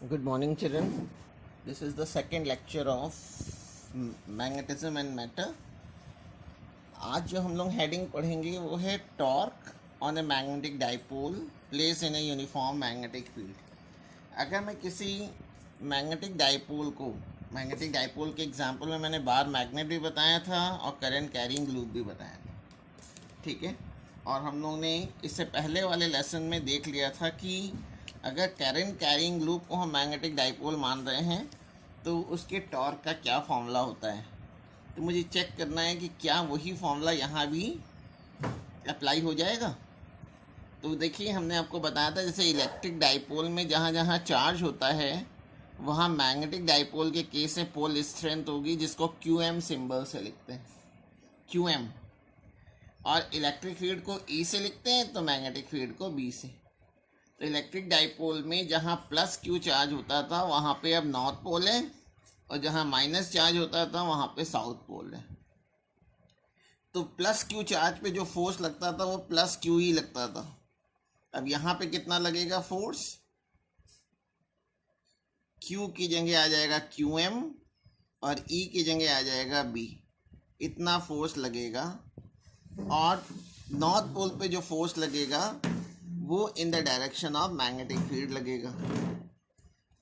Good morning, children. This is the second lecture of magnetism and matter. आज जो हम लोग हेडिंग पढ़ेंगे वो है torque on a magnetic dipole place in a uniform magnetic field. अगर मैं किसी मैग्नेटिक डाइपोल के एग्जांपल में मैंने बार मैग्नेट भी बताया था और करंट कैरिंग लूप भी बताया था, ठीक है। और हम लोग ने इससे पहले वाले लेसन में देख लिया था कि अगर करंट कैरिंग लूप को हम मैग्नेटिक डाइपोल मान रहे हैं तो उसके टॉर्क का क्या फॉर्मूला होता है। तो मुझे चेक करना है कि क्या वही फॉर्मूला यहाँ भी अप्लाई हो जाएगा। तो देखिए, हमने आपको बताया था जैसे इलेक्ट्रिक डाइपोल में जहाँ जहाँ चार्ज होता है वहाँ मैग्नेटिक डाइपोल के केस में पोल स्ट्रेंथ होगी, जिसको QM सिंबल से लिखते हैं, QM। और इलेक्ट्रिक फील्ड को E से लिखते हैं तो मैग्नेटिक फील्ड को B से। तो इलेक्ट्रिक डाइपोल में जहाँ प्लस Q चार्ज होता था वहाँ पे अब नॉर्थ पोल है, और जहाँ माइनस चार्ज होता था वहाँ पे साउथ पोल है। तो प्लस Q चार्ज पे जो फोर्स लगता था वो प्लस Q ही लगता था। अब यहाँ पे कितना लगेगा फोर्स? Q की जगह आ जाएगा QM और E की जगह आ जाएगा B। इतना फोर्स लगेगा। और नॉर्थ पोल पे जो फोर्स लगेगा वो in the direction of magnetic field लगेगा,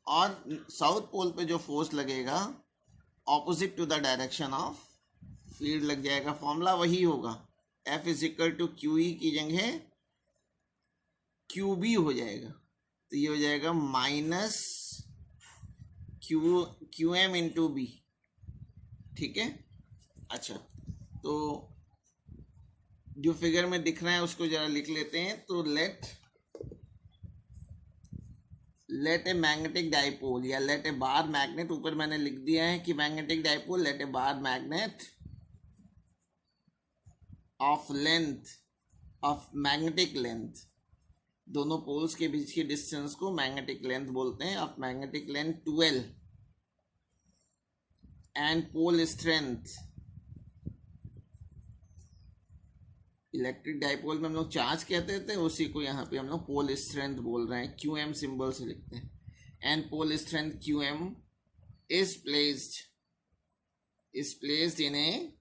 और साउथ पोल पे जो फोर्स लगेगा opposite to the direction of field लग जाएगा। फॉर्मूला वही होगा, F is equal to QE की जगह QB हो जाएगा। तो ये हो जाएगा माइनस QM इंटू B, ठीक है। अच्छा, तो जो फिगर में दिख रहा है उसको जरा लिख लेते हैं। तो लेट ए मैग्नेटिक डाइपोल या लेट ए बार मैग्नेट, ऊपर मैंने लिख दिया है कि magnetic dipole let a bar magnet of length of magnetic length, दोनों पोल्स के बीच की डिस्टेंस को मैग्नेटिक लेंथ बोलते हैं, of magnetic length 12 and pole strength. Electric dipole में हम लोग चार्ज कहते थे, उसी को यहाँ पे हम लोग पोल स्ट्रेंथ बोल रहे हैं, QM सिंबल से लिखते हैं। And pole strength QM is placed in a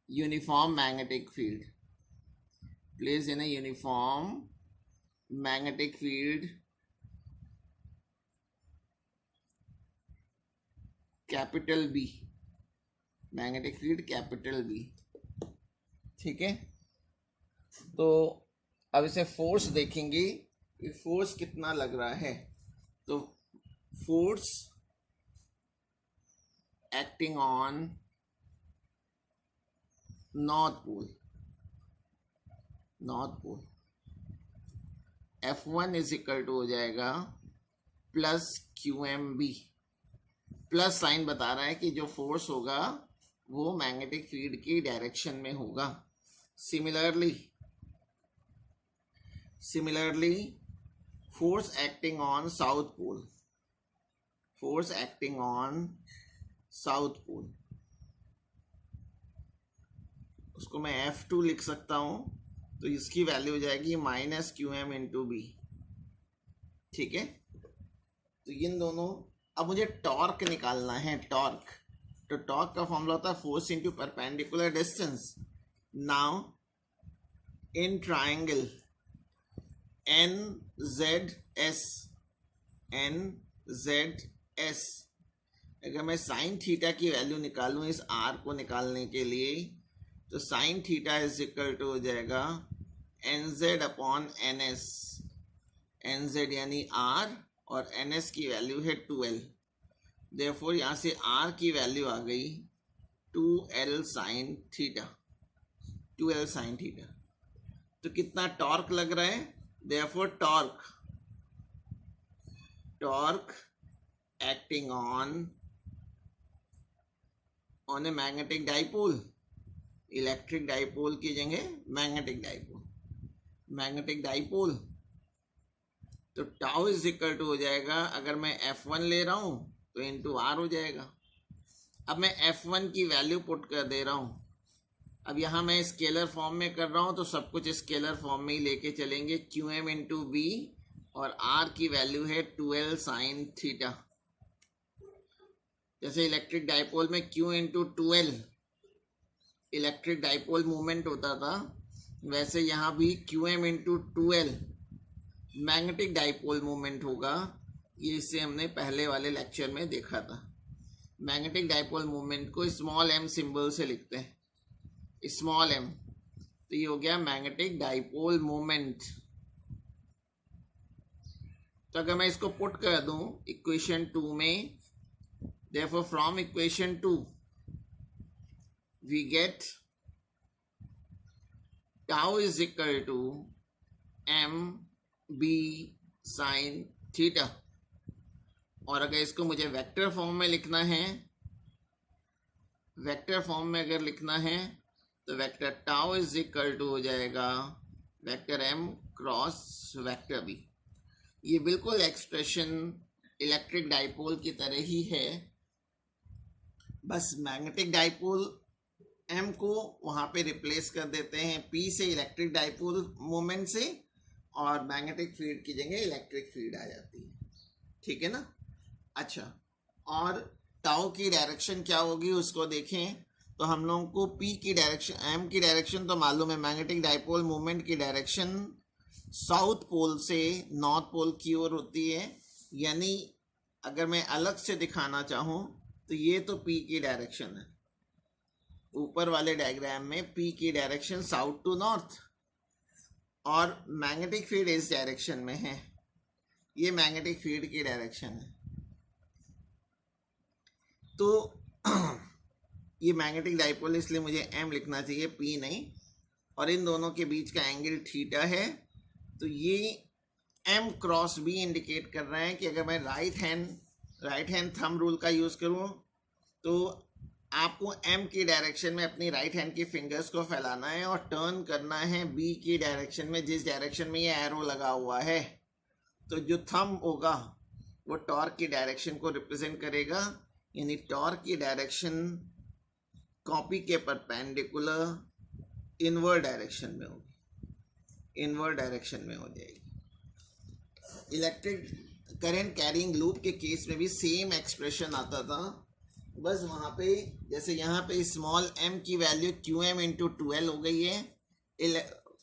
uniform magnetic field, placed in a uniform magnetic field capital B, magnetic field capital B, ठीक है। तो अब इसे फोर्स देखेंगे कि फोर्स कितना लग रहा है। तो force acting on north pole F1 is equal to हो जाएगा प्लस QMB। प्लस साइन बता रहा है कि जो फोर्स होगा वो मैग्नेटिक फील्ड की डायरेक्शन में होगा। Similarly, force acting on south pole, उसको मैं F2 लिख सकता हूं। तो इसकी वैल्यू हो जाएगी माइनस QM इंटू B, ठीक है। तो इन दोनों, अब मुझे टॉर्क निकालना है। तो टॉर्क का फॉर्मूला होता है force into perpendicular distance. Now in triangle NZS, अगर मैं साइन थीटा की वैल्यू निकालूं इस R को निकालने के लिए, तो sine theta is equal to हो जाएगा NZ अपॉन NS। NZ यानी R और NS की वैल्यू है 12। देयरफॉर यहाँ से R की वैल्यू आ गई 2L साइन थीटा। तो कितना टॉर्क लग रहा है? Therefore, torque acting on a magnetic dipole, electric dipole की जगह मैग्नेटिक डाइपोल। तो टाउ इज इक्वल टू हो जाएगा, अगर मैं F1 ले रहा हूं तो इंटू R हो जाएगा। अब मैं F1 की वैल्यू पुट कर दे रहा हूं। अब यहाँ मैं स्केलर फॉर्म में कर रहा हूँ तो सब कुछ स्केलर फॉर्म में ही लेके चलेंगे। QM इंटू B और R की वैल्यू है 12 साइन थीटा। जैसे इलेक्ट्रिक डाइपोल में Q into 2L electric dipole movement होता था, वैसे यहाँ भी QM into 2L magnetic dipole movement होगा। ये इससे हमने पहले वाले लेक्चर में देखा था। मैग्नेटिक डाइपोल मूवमेंट को स्मॉल m सिंबल से लिखते हैं, स्मॉल m। तो ये हो गया मैग्नेटिक डाइपोल मूवमेंट। तो अगर मैं इसको पुट कर दूं इक्वेशन 2 में, therefore from equation 2 we get tau is equal to mb sin theta. और अगर इसको मुझे वेक्टर फॉर्म में लिखना है, वेक्टर फॉर्म में अगर लिखना है तो vector tau is equal to हो जाएगा vector m cross vector b। ये बिल्कुल एक्सप्रेशन इलेक्ट्रिक डाइपोल की तरह ही है, बस मैग्नेटिक डाइपोल m को वहाँ पे रिप्लेस कर देते हैं p से इलेक्ट्रिक डाइपोल मोमेंट से, और मैग्नेटिक फील्ड की जगह इलेक्ट्रिक फील्ड आ जाती है। ठीक है ना। अच्छा, और टाउ की डायरेक्शन क्या होगी उसको देखें तो हम लोगों को p की डायरेक्शन, m की डायरेक्शन तो मालूम है। मैग्नेटिक डाइपोल मोमेंट की डायरेक्शन साउथ पोल से नॉर्थ पोल की ओर होती है, यानी अगर मैं अलग से दिखाना चाहूँ तो ये तो p की डायरेक्शन है। ऊपर वाले डायग्राम में p की डायरेक्शन साउथ टू नॉर्थ, और मैग्नेटिक फील्ड इस डायरेक्शन में है। ये मैग्नेटिक फील्ड की डायरेक्शन है। तो ये मैग्नेटिक डाइपोल, इसलिए मुझे m लिखना चाहिए p नहीं, और इन दोनों के बीच का एंगल थीटा है। तो ये m क्रॉस b इंडिकेट कर रहा है कि अगर मैं राइट हैंड थंब रूल का यूज़ करूँ तो आपको m की डायरेक्शन में अपनी राइट हैंड की फिंगर्स को फैलाना है और टर्न करना है b की डायरेक्शन में, जिस डायरेक्शन में ये एरो लगा हुआ है। तो जो थंब होगा वो टॉर्क की डायरेक्शन को रिप्रेजेंट करेगा, यानी टॉर्क की डायरेक्शन कॉपी के परपेंडिकुलर इनवर्ड डायरेक्शन में होगी, इनवर्ड डायरेक्शन में हो जाएगी। इलेक्ट्रिक करंट कैरिंग लूप के केस में भी सेम एक्सप्रेशन आता था, बस वहाँ पे जैसे यहाँ पे स्मॉल m की वैल्यू QM इंटू 2L हो गई है,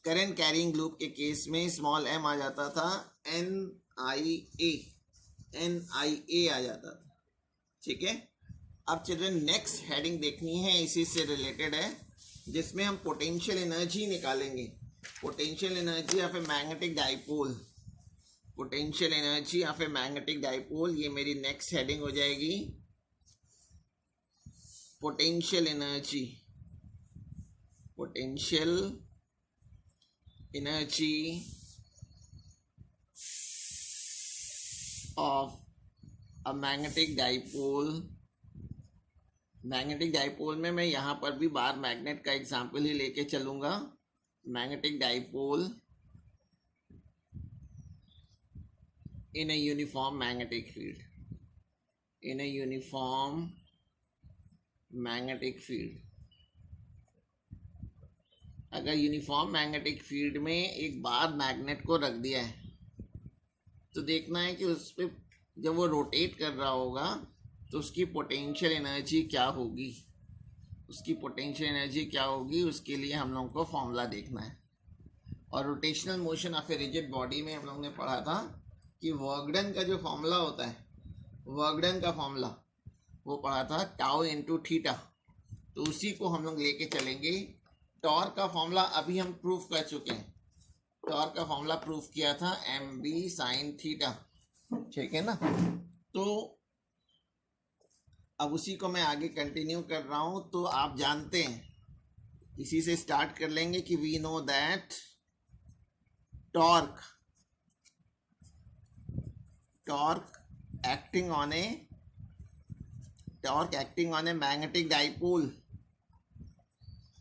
करंट कैरिंग लूप के केस में स्मॉल m आ जाता था NIA आ जाता था। ठीक है। अब चिल्ड्रन नेक्स्ट हेडिंग देखनी है, इसी से रिलेटेड है, जिसमें हम पोटेंशियल एनर्जी निकालेंगे। Potential energy of A magnetic dipole, potential energy of A magnetic dipole, ये मेरी नेक्स्ट हेडिंग हो जाएगी। Potential energy, potential energy of a magnetic dipole. Magnetic dipole में मैं यहाँ पर भी बार मैग्नेट का एग्जाम्पल ही लेके चलूँगा। Magnetic dipole in a uniform magnetic field, in a uniform magnetic field. अगर यूनिफॉर्म मैग्नेटिक फील्ड में एक बार मैग्नेट को रख दिया है तो देखना है कि उस पर जब वो रोटेट कर रहा होगा तो उसकी पोटेंशियल एनर्जी क्या होगी, उसकी पोटेंशियल एनर्जी क्या होगी, उसके लिए हम लोगों को फॉर्मूला देखना है। और rotational motion of a rigid body में हम लोगों ने पढ़ा था कि वर्क डन का जो फॉर्मूला होता है, वर्क डन का फॉर्मूला वो पढ़ा था टाउ इंटू थीटा, तो उसी को हम लोग लेके चलेंगे। टॉर्क का फॉर्मूला अभी हम प्रूफ कर चुके हैं, टॉर्क का फॉर्मूला प्रूफ किया था mb sin थीटा। ठीक है ना। तो अब उसी को मैं आगे कंटिन्यू कर रहा हूं। तो आप जानते हैं, इसी से स्टार्ट कर लेंगे कि we know that torque acting on a magnetic dipole,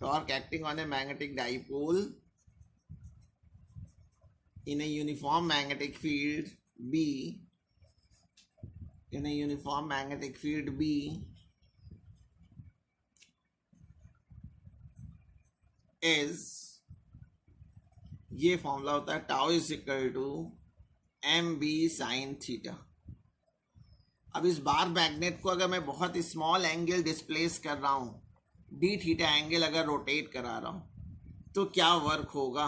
torque acting on a magnetic dipole in a uniform magnetic field B, in a uniform magnetic field B is, ये फॉर्मूला होता है tau is equal to mb sin theta. अब इस बार magnet को अगर मैं बहुत small angle displace कर रहा हूँ, डी थीटा एंगल अगर रोटेट करा रहा हूँ, तो क्या वर्क होगा?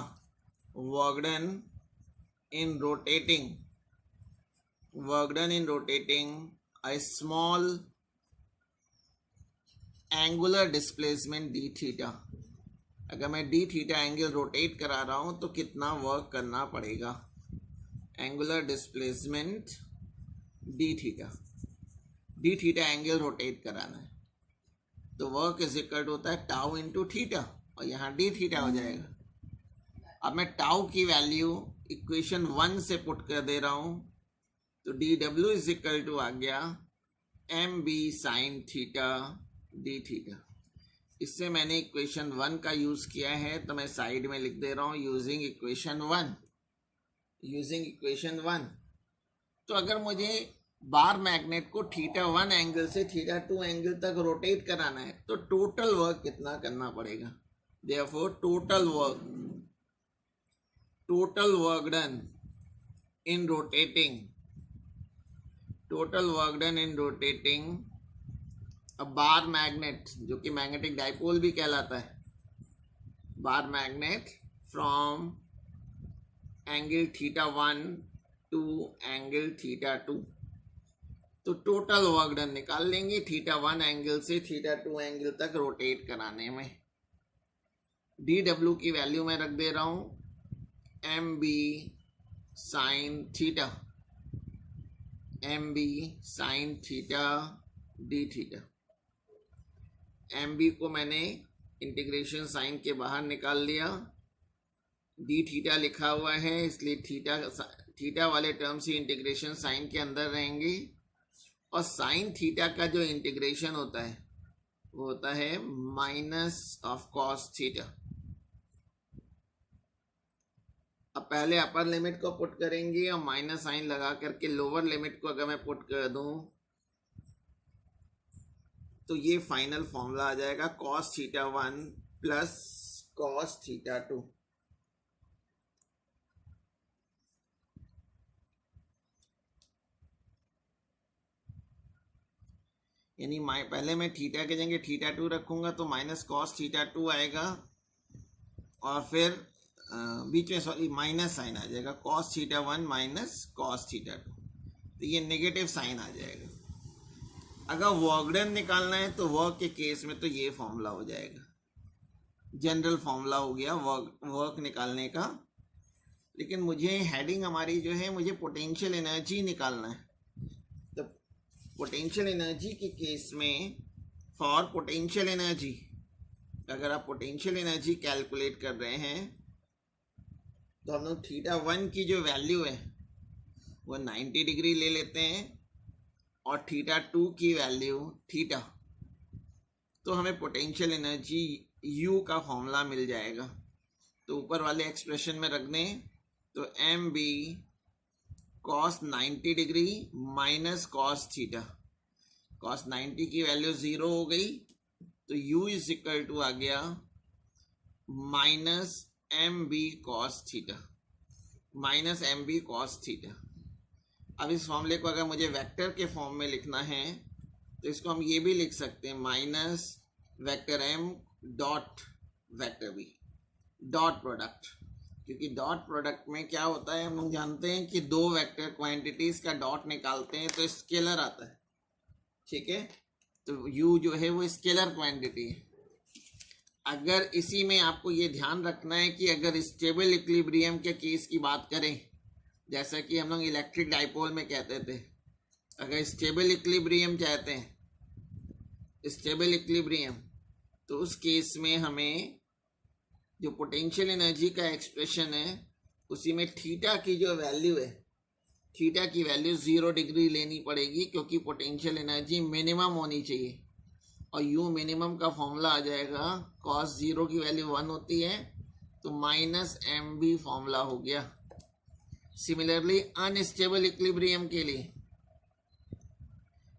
Work done in rotating a small angular displacement d theta. अगर मैं d थीटा एंगल रोटेट करा रहा हूं तो कितना वर्क करना पड़ेगा? Angular displacement d theta angle rotate कराना है तो वर्क इज इक्वल टू होता है टाउ इंटू थीटा, और यहाँ d थीटा हो जाएगा। अब मैं टाउ की वैल्यू इक्वेशन 1 से पुट कर दे रहा हूं, तो डी डब्ल्यू इज इक्वल टू आ गया m B sine theta D theta. इससे मैंने इक्वेशन 1 का यूज किया है, तो मैं साइड में लिख दे रहा हूं यूजिंग इक्वेशन 1। तो अगर मुझे बार मैग्नेट को थीटा 1 एंगल से थीटा 2 एंगल तक रोटेट कराना है तो टोटल वर्क कितना करना पड़ेगा? Therefore total work done in rotating a bar magnet, जो कि मैग्नेटिक डाइपोल भी कहलाता है, bar magnet from angle theta 1 to angle theta 2। तो टोटल वर्क डन निकाल लेंगे थीटा 1 एंगल से थीटा 2 एंगल तक रोटेट कराने में। डी डब्ल्यू की वैल्यू मैं रख दे रहा हूं M B sine theta D theta. M B को मैंने इंटीग्रेशन साइन के बाहर निकाल लिया, डी थीटा लिखा हुआ है इसलिए थीटा वाले टर्म्स ही इंटीग्रेशन साइन के अंदर रहेंगे, और साइन थीटा का जो इंटीग्रेशन होता है वो होता है माइनस ऑफ कॉस थीटा। अब पहले अपर लिमिट को पुट करेंगे और माइनस साइन लगा करके लोअर लिमिट को अगर मैं पुट कर दूं तो ये फाइनल फॉर्मूला आ जाएगा cos theta 1 plus cos theta 2। यानी पहले मैं थीटा के जगह थीटा 2 रखूंगा तो माइनस cos थीटा 2 आएगा, और फिर बीच में सॉरी माइनस साइन आ जाएगा cos theta 1 minus cos theta 2, तो ये नेगेटिव साइन आ जाएगा। अगर वर्क डन निकालना है तो वर्क के केस में तो ये फॉर्मूला हो जाएगा, जनरल फॉर्मूला हो गया वर्क निकालने का। लेकिन मुझे हेडिंग हमारी जो है, मुझे पोटेंशियल एनर्जी निकालना है। तो पोटेंशियल एनर्जी के केस में फॉर पोटेंशियल एनर्जी, अगर आप पोटेंशियल एनर्जी कैलकुलेट कर रहे हैं तो हम लोग थीटा 1 की जो वैल्यू है वो 90 डिग्री ले लेते हैं, और थीटा 2 की वैल्यू थीटा, तो हमें पोटेंशियल एनर्जी U का फॉर्मूला मिल जाएगा। तो ऊपर वाले एक्सप्रेशन में रख दें तो M B cos 90 degree minus cos theta, cos 90 की वैल्यू 0 हो गई तो U इज इक्वल टू आ गया minus M B cos theta. अब इस फॉर्मूले को अगर मुझे वेक्टर के फॉर्म में लिखना है तो इसको हम ये भी लिख सकते हैं minus vector M dot vector B dot product, क्योंकि डॉट प्रोडक्ट में क्या होता है हम लोग जानते हैं कि दो वेक्टर क्वांटिटीज का डॉट निकालते हैं तो स्केलर आता है, ठीक है। तो u जो है वो स्केलर क्वांटिटी है। अगर इसी में आपको ये ध्यान रखना है कि अगर स्टेबल इक्विलिब्रियम के केस की बात करें, जैसा कि हम लोग इलेक्ट्रिक डाइपोल में कहते थे, अगर स्टेबल इक्विलिब्रियम चाहते हैं, स्टेबल इक्विलिब्रियम, तो उस केस में हमें जो पोटेंशियल एनर्जी का एक्सप्रेशन है उसी में थीटा की जो वैल्यू है, थीटा की वैल्यू 0 डिग्री लेनी पड़ेगी, क्योंकि पोटेंशियल एनर्जी मिनिमम होनी चाहिए। और U मिनिमम का फॉर्मूला आ जाएगा cos 0 की वैल्यू 1 होती है तो माइनस एम बी फॉर्मूला हो गया। सिमिलरली अनस्टेबल इक्विलिब्रियम के लिए,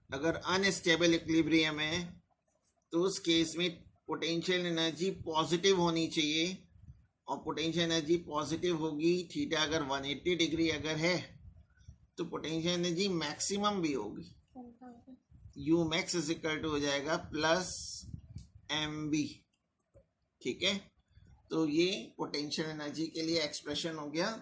अगर अनस्टेबल इक्विलिब्रियम है तो उस केस में पोटेंशियल एनर्जी पॉजिटिव होनी चाहिए, और पोटेंशियल एनर्जी पॉजिटिव होगी थीटा अगर 180 डिग्री अगर है तो पोटेंशियल एनर्जी मैक्सिमम भी होगी। U max is equal to हो जाएगा प्लस एम बी। ठीक है, तो ये पोटेंशियल एनर्जी के लिए एक्सप्रेशन हो गया।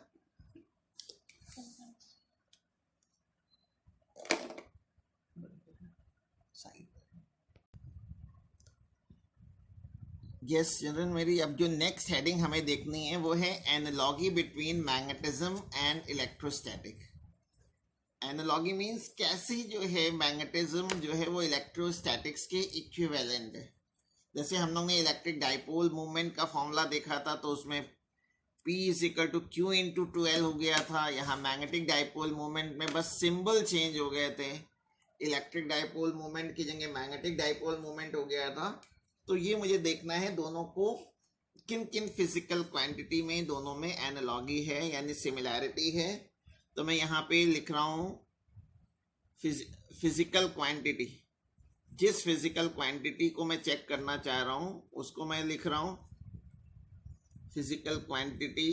यस चिल्ड्रन, मेरी अब जो नेक्स्ट हेडिंग हमें देखनी है वो है analogy between magnetism and electrostatic. Analogy means कैसे जो है मैग्नेटिज्म जो है वो इलेक्ट्रोस्टैटिक्स के इक्विवेलेंट है। जैसे हम लोग ने इलेक्ट्रिक डाइपोल मूवमेंट का फॉर्मूला देखा था, तो उसमें P is equal to Q into 12 हो गया था। यहाँ मैग्नेटिक डाइपोल मूवमेंट में बस सिंबल चेंज हो गए थे, इलेक्ट्रिक डाइपोल मूवमेंट की जगह मैग्नेटिक डाइपोल मूवमेंट हो गया था। तो ये मुझे देखना है दोनों को किन किन फिजिकल क्वांटिटी में दोनों में एनालॉजी है यानी सिमिलैरिटी है। तो मैं यहाँ पे लिख रहा हूँ फिजिकल क्वांटिटी। जिस फिजिकल क्वांटिटी को मैं चेक करना चाह रहा हूँ उसको मैं लिख रहा हूँ फिजिकल क्वांटिटी।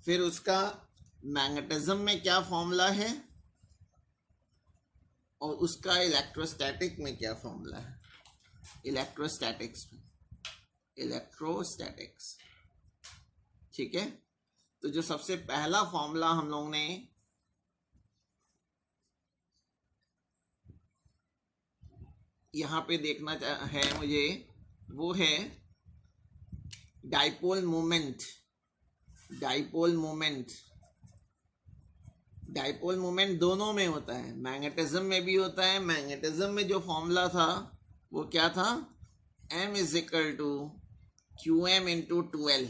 फिर उसका मैग्नेटिज्म में क्या फॉर्मूला है और उसका इलेक्ट्रोस्टैटिक में क्या फॉर्मूला है। इलेक्ट्रोस्टैटिक्स में इलेक्ट्रोस्टैटिक्स, ठीक है। तो जो सबसे पहला फॉर्मूला हम लोग ने यहां पे देखना है मुझे, वो है dipole moment. Dipole moment, dipole moment दोनों में होता है, मैग्नेटिज्म में भी होता है। मैग्नेटिज्म में जो फॉर्मूला था वो क्या था, m is equal to Q M into 12,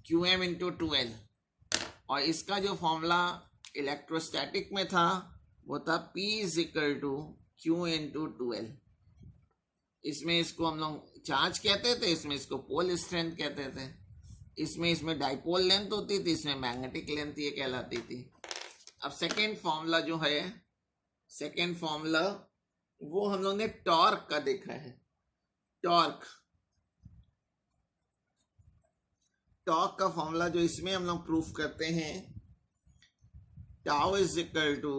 Q M into 12। और इसका जो फॉर्मूला इलेक्ट्रोस्टैटिक में था वो था p is equal to Q into 12। इसमें इसको हम लोग चार्ज कहते थे, इसमें इसको पोल स्ट्रेंथ कहते थे। इसमें डाइपोल लेंथ होती थी, इसमें मैग्नेटिक लेंथ ये कहलाती थी। अब सेकेंड फॉर्मूला जो है, सेकेंड फॉर्मूला वो हम लोग ने टॉर्क का देखा है। टॉर्क, टॉर्क का फॉर्मूला जो इसमें हम लोग प्रूफ करते हैं, tau is equal to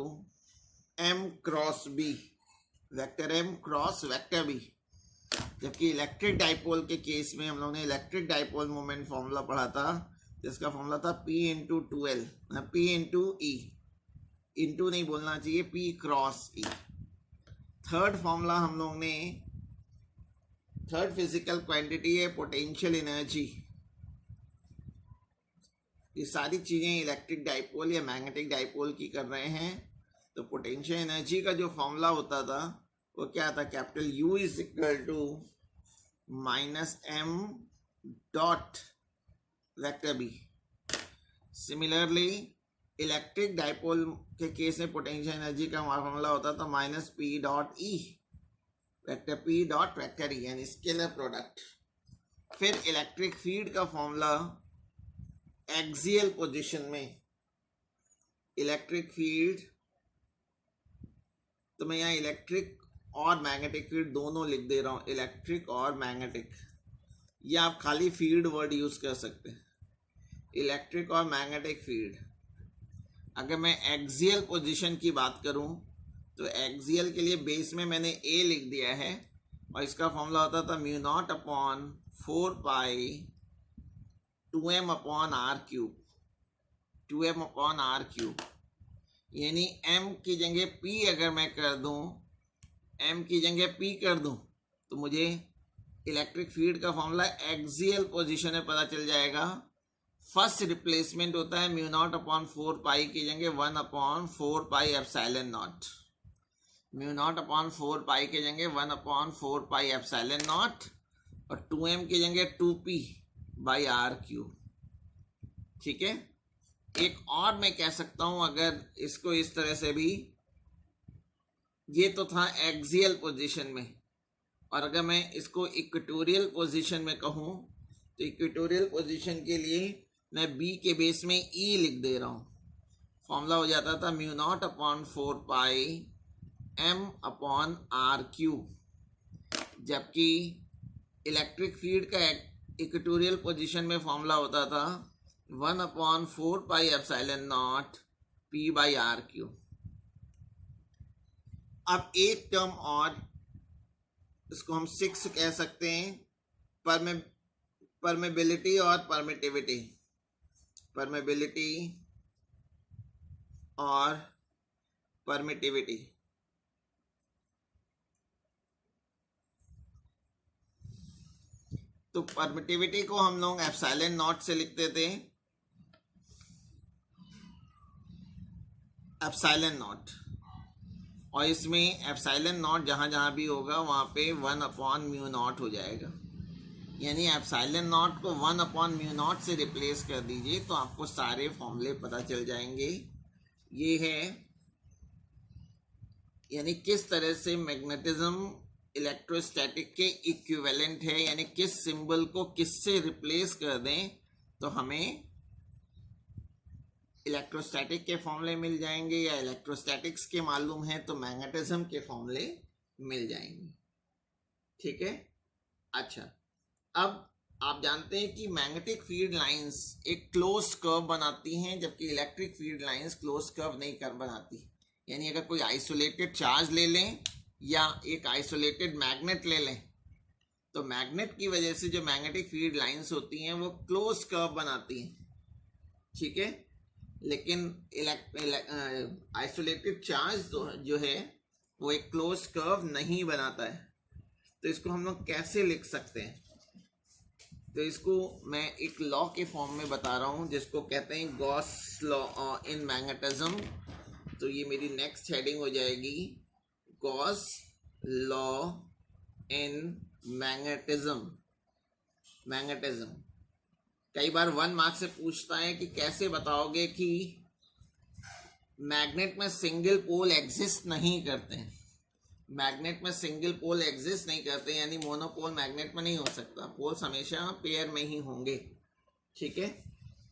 M cross B, vector M cross vector B. जबकि इलेक्ट्रिक डाइपोल के केस में हम लोग ने इलेक्ट्रिक डाइपोल मोमेंट फॉर्मूला पढ़ा था, जिसका फॉर्मूला था P इंटू 12, P इंटू ई, इंटू नहीं बोलना चाहिए, P क्रॉस ई। थर्ड फॉर्मूला हम लोग ने, थर्ड फिजिकल क्वांटिटी है पोटेंशियल एनर्जी। ये सारी चीजें इलेक्ट्रिक डाइपोल या मैग्नेटिक डाइपोल की कर रहे हैं। तो पोटेंशियल एनर्जी का जो फॉर्मूला होता था वो क्या था, capital U is equal to minus M dot vector B. Similarly electric dipole के केस में पोटेंशियल एनर्जी का फॉर्मूला होता था minus P dot E, vector P dot vector E यानी स्केलर प्रोडक्ट। फिर इलेक्ट्रिक फील्ड का फॉर्मूला एक्सियल पोजीशन में, electric field, तो मैं यहाँ इलेक्ट्रिक और मैग्नेटिक फील्ड दोनों लिख दे रहा हूँ, इलेक्ट्रिक और मैग्नेटिक, या आप खाली फील्ड वर्ड यूज कर सकते हैं, इलेक्ट्रिक और मैग्नेटिक फील्ड। अगर मैं एक्सियल पोजीशन की बात करूं तो एक्सियल के लिए बेस में मैंने ए लिख दिया है और इसका फॉर्मूला होता था mu naught upon 4 pi 2m upon R cube, 2m upon R cube. यानी m की जगह p अगर मैं कर दूं, m की जगह p कर दूं तो मुझे इलेक्ट्रिक फील्ड का फॉर्मूला एक्सियल पोजीशन में पता चल जाएगा। फर्स्ट रिप्लेसमेंट होता है म्यू नॉट अपॉन 4 पाई की जगह 1 upon 4 pi epsilon not, mu naught upon 4 पाई की जगह 1 अपॉन 4 पाई एप्सिलॉन नॉट, और 2m की जगह 2p बाई आर क्यूब। ठीक है, एक और मैं कह सकता हूं अगर इसको इस तरह से भी, ये तो था एक्सियल पोजीशन में, और अगर मैं इसको इक्वेटोरियल पोजीशन में कहूं तो इक्वेटोरियल पोजीशन के लिए मैं b के बेस में e लिख दे रहा हूं। फॉर्मूला हो जाता था mu naught upon 4 pi m upon R cube. जबकि इलेक्ट्रिक फील्ड का इक्वेटोरियल पोजीशन में फॉर्मूला होता था 1 upon 4 pi epsilon naught p by R cube. अब एक टर्म और, इसको हम 6 कह सकते हैं, परमेबिलिटी और परमिटिविटी, परमेबिलिटी और परमिटिविटी। तो परमिटिविटी को हम लोग एप्सिलॉन नॉट से लिखते थे, एप्सिलॉन नॉट, और इसमें एप्सिलॉन नॉट जहाँ जहाँ भी होगा वहाँ पे 1/μ0 हो जाएगा। यानी एप्सिलॉन नॉट को 1/μ0 से रिप्लेस कर दीजिए तो आपको सारे फॉर्मूले पता चल जाएंगे। ये है यानी किस तरह से मैग्नेटिज्म इलेक्ट्रोस्टैटिक के इक्विवेलेंट है, यानी किस सिंबल को किससे रिप्लेस कर दें तो हमें इलेक्ट्रोस्टैटिक के फॉर्मूले मिल जाएंगे, या इलेक्ट्रोस्टैटिक्स के मालूम है तो मैग्नेटिज्म के फॉर्मूले मिल जाएंगे। ठीक है। अच्छा, अब आप जानते हैं कि मैग्नेटिक फील्ड लाइंस एक क्लोज कर्व बनाती हैं, जबकि electric field lines close curve नहीं कर बनाती। यानी अगर कोई आइसोलेटेड चार्ज ले लें या एक आइसोलेटेड मैग्नेट ले लें तो मैग्नेट की वजह से जो मैग्नेटिक फील्ड लाइंस होती हैं वो क्लोज कर्व बनाती हैं। ठीक है। लेकिन आइसोलेटेड चार्ज जो है वो एक क्लोज कर्व नहीं बनाता है। तो इसको हम लोग कैसे लिख सकते हैं? तो इसको मैं एक लॉ के फॉर्म में बता रहा हूँ जिसको कहते हैं गॉस लॉ इन मैग्नेटिज्म। तो ये मेरी नेक्स्ट हेडिंग हो जाएगी, Gauss law in magnetism. Magnetism कई बार 1 मार्क से पूछता है कि कैसे बताओगे कि मैग्नेट में सिंगल पोल एग्जिस्ट नहीं करते हैं। मैग्नेट में सिंगल पोल एग्जिस्ट नहीं करते, यानी मोनोपोल मैग्नेट में नहीं हो सकता, पोल्स हमेशा पेयर में ही होंगे। ठीक है।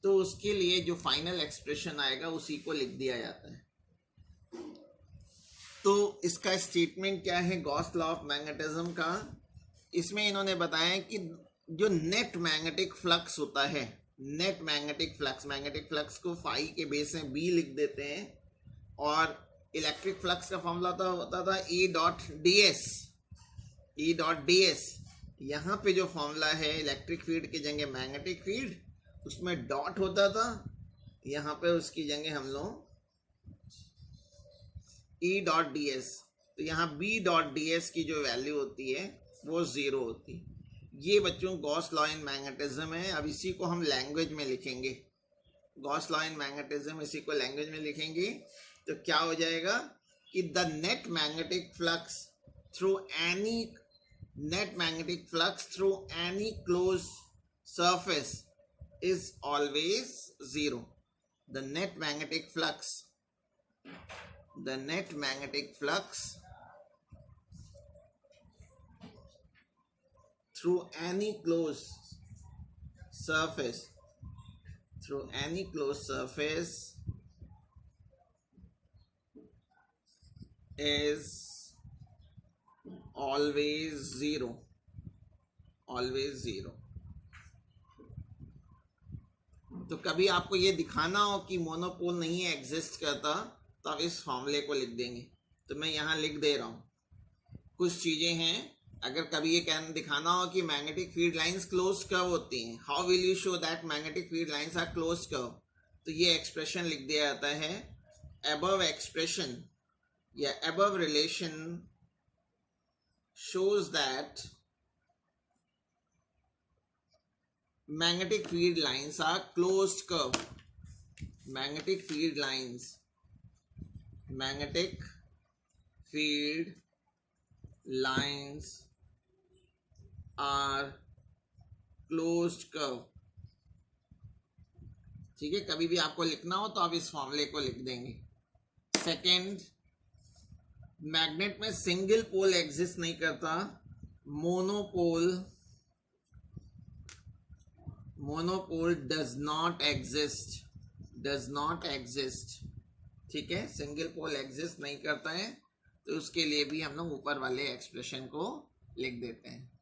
तो उसके लिए जो फाइनल एक्सप्रेशन आएगा उसी को लिख दिया जाता है। तो इसका स्टेटमेंट क्या है गॉस लॉ ऑफ मैग्नेटिज्म का? इसमें इन्होंने बताया कि जो नेट मैग्नेटिक फ्लक्स होता है, नेट मैग्नेटिक फ्लक्स को फाई के बेस में बी लिख देते हैं, और इलेक्ट्रिक फ्लक्स का फॉर्मूला होता था E डॉट डी एस। यहाँ पे जो फॉर्मूला है इलेक्ट्रिक फील्ड की जगह मैग्नेटिक फील्ड, उसमें डॉट होता था, यहाँ पे उसकी जगह हम लोग E डॉट डी एस। तो यहाँ B डॉट डी एस की जो वैल्यू होती है वो 0 होती है। ये बच्चों गॉस लॉ इन मैग्नेटिज्म है। अब इसी को हम लैंग्वेज में लिखेंगे, गॉस लॉ इन मैग्नेटिज्म, इसी को लैंग्वेज में लिखेंगे तो क्या हो जाएगा कि the net magnetic flux through any close surface is always 0। The net magnetic flux through any closed surface is always 0, तो कभी आपको ये दिखाना हो कि मोनोपोल नहीं एग्जिस्ट करता तो आप इस फॉर्मूले को लिख देंगे। तो मैं यहाँ लिख दे रहा हूँ, कुछ चीजें हैं। अगर कभी ये दिखाना हो कि magnetic field lines close curve होती हैं, how will you show that magnetic field lines are close curve, तो ये एक्सप्रेशन लिख दिया जाता है। अबव एक्सप्रेशन या above relation shows that magnetic field lines are closed curve. Magnetic field lines are closed curve। ठीक है। कभी भी आपको लिखना हो तो आप इस फॉर्मूले को लिख देंगे। सेकेंड, मैग्नेट में सिंगल पोल एग्जिस्ट नहीं करता, मोनोपोल डज नॉट एग्जिस्ट। ठीक है। सिंगल पोल एग्जिस्ट नहीं करता है तो उसके लिए भी हम लोग ऊपर वाले एक्सप्रेशन को लिख देते हैं।